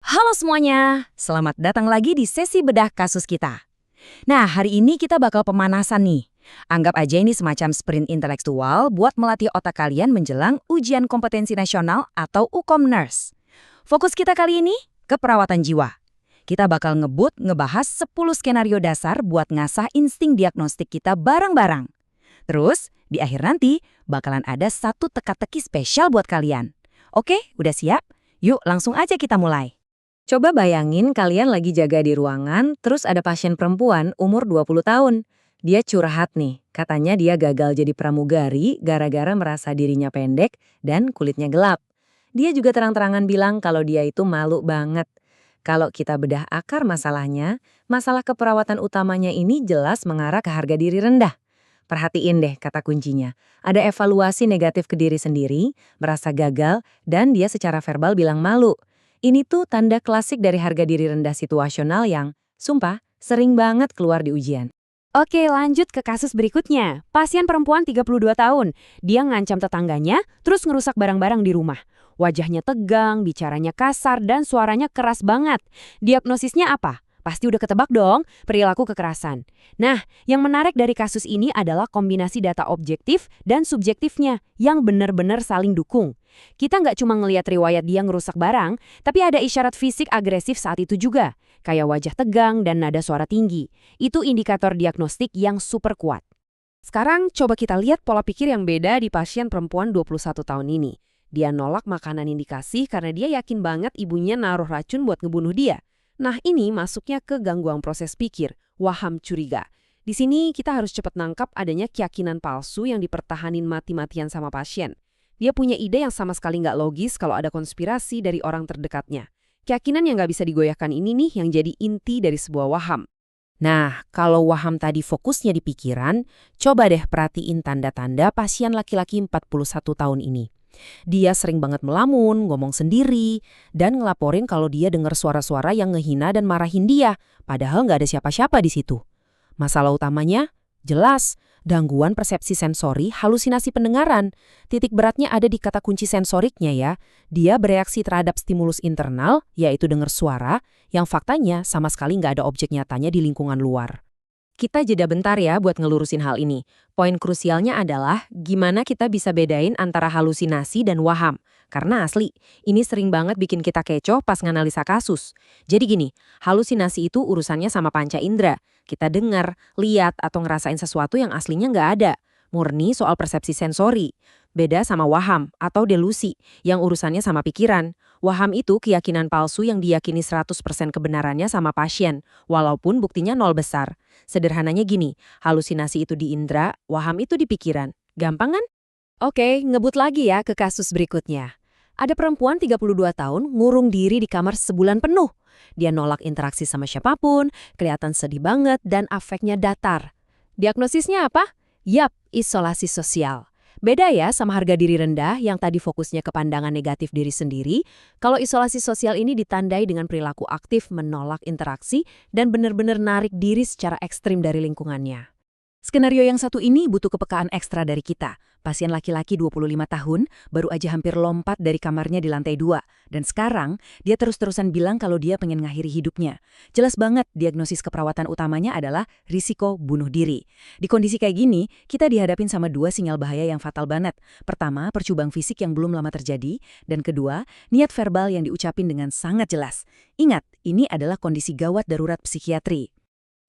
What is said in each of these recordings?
Halo semuanya, selamat datang lagi di sesi bedah kasus kita. Nah, hari ini kita bakal pemanasan nih. Anggap aja ini semacam sprint intelektual buat melatih otak kalian menjelang ujian kompetensi nasional atau UKOM-NERS. Fokus kita kali ini ke perawatan jiwa. Kita bakal ngebahas 10 skenario dasar buat ngasah insting diagnostik kita bareng-bareng. Terus, di akhir nanti bakalan ada satu teka-teki spesial buat kalian. Oke, udah siap? Yuk langsung aja kita mulai. Coba bayangin kalian lagi jaga di ruangan, terus ada pasien perempuan umur 20 tahun. Dia curhat nih, katanya dia gagal jadi pramugari gara-gara merasa dirinya pendek dan kulitnya gelap. Dia juga terang-terangan bilang kalau dia itu malu banget. Kalau kita bedah akar masalahnya, masalah keperawatan utamanya ini jelas mengarah ke harga diri rendah. Perhatiin deh kata kuncinya. Ada evaluasi negatif ke diri sendiri, merasa gagal, dan dia secara verbal bilang malu. Ini tuh tanda klasik dari harga diri rendah situasional yang, sumpah, sering banget keluar di ujian. Oke, lanjut ke kasus berikutnya. Pasien perempuan 32 tahun. Dia ngancam tetangganya, terus ngerusak barang-barang di rumah. Wajahnya tegang, bicaranya kasar, dan suaranya keras banget. Diagnosisnya apa? Pasti udah ketebak dong, perilaku kekerasan. Nah, yang menarik dari kasus ini adalah kombinasi data objektif dan subjektifnya yang benar-benar saling dukung. Kita nggak cuma ngelihat riwayat dia ngerusak barang, tapi ada isyarat fisik agresif saat itu juga, kayak wajah tegang dan nada suara tinggi. Itu indikator diagnostik yang super kuat. Sekarang coba kita lihat pola pikir yang beda di pasien perempuan 21 tahun ini. Dia nolak makanan yang dikasih karena dia yakin banget ibunya naruh racun buat ngebunuh dia. Nah, ini masuknya ke gangguan proses pikir, waham curiga. Di sini kita harus cepat nangkap adanya keyakinan palsu yang dipertahanin mati-matian sama pasien. Dia punya ide yang sama sekali nggak logis kalau ada konspirasi dari orang terdekatnya. Keyakinan yang nggak bisa digoyahkan ini nih yang jadi inti dari sebuah waham. Nah, kalau waham tadi fokusnya di pikiran, coba deh perhatiin tanda-tanda pasien laki-laki 41 tahun ini. Dia sering banget melamun, ngomong sendiri, dan ngelaporin kalau dia dengar suara-suara yang ngehina dan marahin dia, padahal nggak ada siapa-siapa di situ. Masalah utamanya? Jelas, gangguan persepsi sensori, halusinasi pendengaran. Titik beratnya ada di kata kunci sensoriknya ya. Dia bereaksi terhadap stimulus internal, yaitu dengar suara, yang faktanya sama sekali nggak ada objek nyatanya di lingkungan luar. Kita jeda bentar ya buat ngelurusin hal ini. Poin krusialnya adalah gimana kita bisa bedain antara halusinasi dan waham. Karena asli, ini sering banget bikin kita kecoh pas nganalisa kasus. Jadi gini, halusinasi itu urusannya sama panca indera. Kita dengar, lihat, atau ngerasain sesuatu yang aslinya nggak ada. Murni soal persepsi sensori. Beda sama waham atau delusi, yang urusannya sama pikiran. Waham itu keyakinan palsu yang diyakini 100% kebenarannya sama pasien, walaupun buktinya nol besar. Sederhananya gini, halusinasi itu di indera, waham itu di pikiran. Gampang kan? Oke, ngebut lagi ya ke kasus berikutnya. Ada perempuan 32 tahun ngurung diri di kamar sebulan penuh. Dia nolak interaksi sama siapapun, kelihatan sedih banget, dan afeknya datar. Diagnosisnya apa? Yap, isolasi sosial. Beda ya sama harga diri rendah yang tadi fokusnya ke pandangan negatif diri sendiri. Kalau isolasi sosial ini ditandai dengan perilaku aktif menolak interaksi dan benar-benar narik diri secara ekstrim dari lingkungannya. Skenario yang satu ini butuh kepekaan ekstra dari kita. Pasien laki-laki 25 tahun baru aja hampir lompat dari kamarnya di lantai 2. Dan sekarang dia terus-terusan bilang kalau dia pengen ngakhiri hidupnya. Jelas banget diagnosis keperawatan utamanya adalah risiko bunuh diri. Di kondisi kayak gini, kita dihadapin sama dua sinyal bahaya yang fatal banget. Pertama, percubaan fisik yang belum lama terjadi. Dan kedua, niat verbal yang diucapin dengan sangat jelas. Ingat, ini adalah kondisi gawat darurat psikiatri.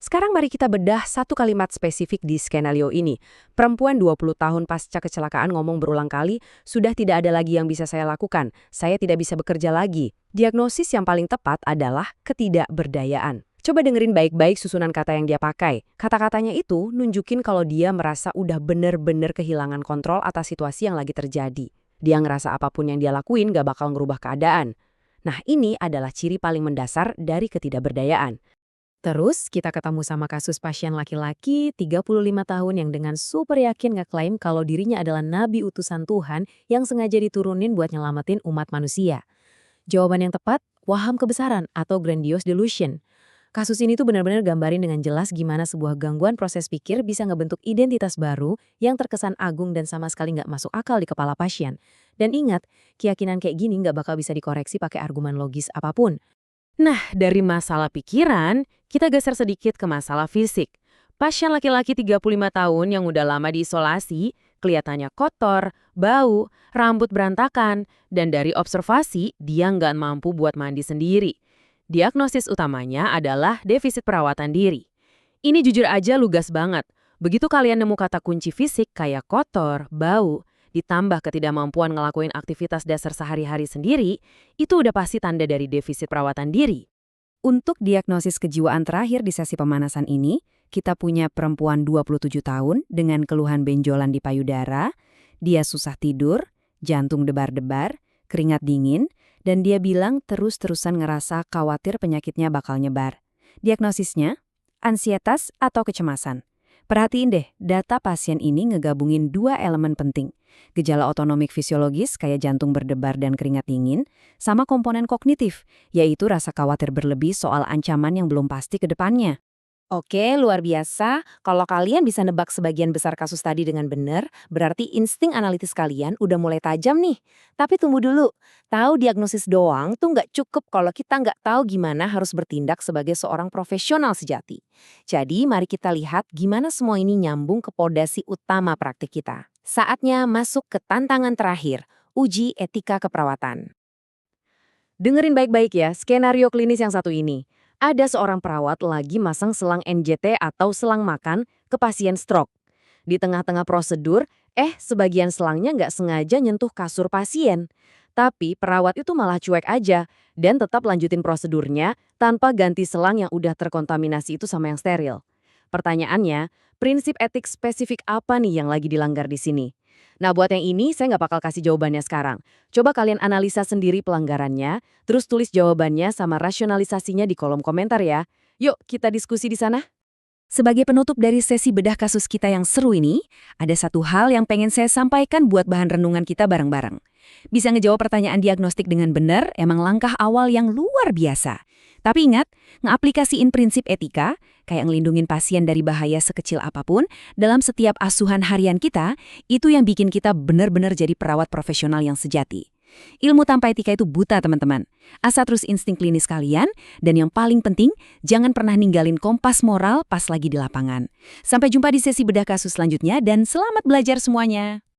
Sekarang mari kita bedah satu kalimat spesifik di skenario ini. Perempuan 20 tahun pasca kecelakaan ngomong berulang kali, sudah tidak ada lagi yang bisa saya lakukan, saya tidak bisa bekerja lagi. Diagnosis yang paling tepat adalah ketidakberdayaan. Coba dengerin baik-baik susunan kata yang dia pakai. Kata-katanya itu nunjukin kalau dia merasa udah bener-bener kehilangan kontrol atas situasi yang lagi terjadi. Dia ngerasa apapun yang dia lakuin gak bakal ngerubah keadaan. Nah, ini adalah ciri paling mendasar dari ketidakberdayaan. Terus kita ketemu sama kasus pasien laki-laki 35 tahun yang dengan super yakin ngeklaim kalau dirinya adalah nabi utusan Tuhan yang sengaja diturunin buat nyelamatin umat manusia. Jawaban yang tepat, waham kebesaran atau grandiose delusion. Kasus ini tuh benar-benar gambarin dengan jelas gimana sebuah gangguan proses pikir bisa ngebentuk identitas baru yang terkesan agung dan sama sekali nggak masuk akal di kepala pasien. Dan ingat, keyakinan kayak gini nggak bakal bisa dikoreksi pakai argumen logis apapun. Nah, dari masalah pikiran, kita geser sedikit ke masalah fisik. Pasien laki-laki 35 tahun yang udah lama diisolasi, kelihatannya kotor, bau, rambut berantakan, dan dari observasi, dia nggak mampu buat mandi sendiri. Diagnosis utamanya adalah defisit perawatan diri. Ini jujur aja lugas banget. Begitu kalian nemu kata kunci fisik kayak kotor, bau, ditambah ketidakmampuan ngelakuin aktivitas dasar sehari-hari sendiri, itu udah pasti tanda dari defisit perawatan diri. Untuk diagnosis kejiwaan terakhir di sesi pemanasan ini, kita punya perempuan 27 tahun dengan keluhan benjolan di payudara, dia susah tidur, jantung debar-debar, keringat dingin, dan dia bilang terus-terusan ngerasa khawatir penyakitnya bakal nyebar. Diagnosisnya, ansietas atau kecemasan. Perhatiin deh, data pasien ini ngegabungin dua elemen penting. Gejala otonomik fisiologis kayak jantung berdebar dan keringat dingin, sama komponen kognitif, yaitu rasa khawatir berlebih soal ancaman yang belum pasti ke depannya. Oke, luar biasa. Kalau kalian bisa nebak sebagian besar kasus tadi dengan benar, berarti insting analitis kalian udah mulai tajam nih. Tapi tunggu dulu, tahu diagnosis doang tuh nggak cukup kalau kita nggak tahu gimana harus bertindak sebagai seorang profesional sejati. Jadi mari kita lihat gimana semua ini nyambung ke pondasi utama praktik kita. Saatnya masuk ke tantangan terakhir, uji etika keperawatan. Dengerin baik-baik ya, skenario klinis yang satu ini. Ada seorang perawat lagi masang selang NJT atau selang makan ke pasien stroke. Di tengah-tengah prosedur, sebagian selangnya nggak sengaja nyentuh kasur pasien. Tapi perawat itu malah cuek aja dan tetap lanjutin prosedurnya tanpa ganti selang yang udah terkontaminasi itu sama yang steril. Pertanyaannya, prinsip etik spesifik apa nih yang lagi dilanggar di sini? Nah, buat yang ini saya nggak bakal kasih jawabannya sekarang. Coba kalian analisa sendiri pelanggarannya, terus tulis jawabannya sama rasionalisasinya di kolom komentar ya. Yuk, kita diskusi di sana. Sebagai penutup dari sesi bedah kasus kita yang seru ini, ada satu hal yang pengen saya sampaikan buat bahan renungan kita bareng-bareng. Bisa ngejawab pertanyaan diagnostik dengan benar emang langkah awal yang luar biasa. Tapi ingat, ngeaplikasiin prinsip etika, kayak ngelindungin pasien dari bahaya sekecil apapun, dalam setiap asuhan harian kita, itu yang bikin kita benar-benar jadi perawat profesional yang sejati. Ilmu tanpa etika itu buta, teman-teman. Asah terus insting klinis kalian, dan yang paling penting, jangan pernah ninggalin kompas moral pas lagi di lapangan. Sampai jumpa di sesi bedah kasus selanjutnya, dan selamat belajar semuanya!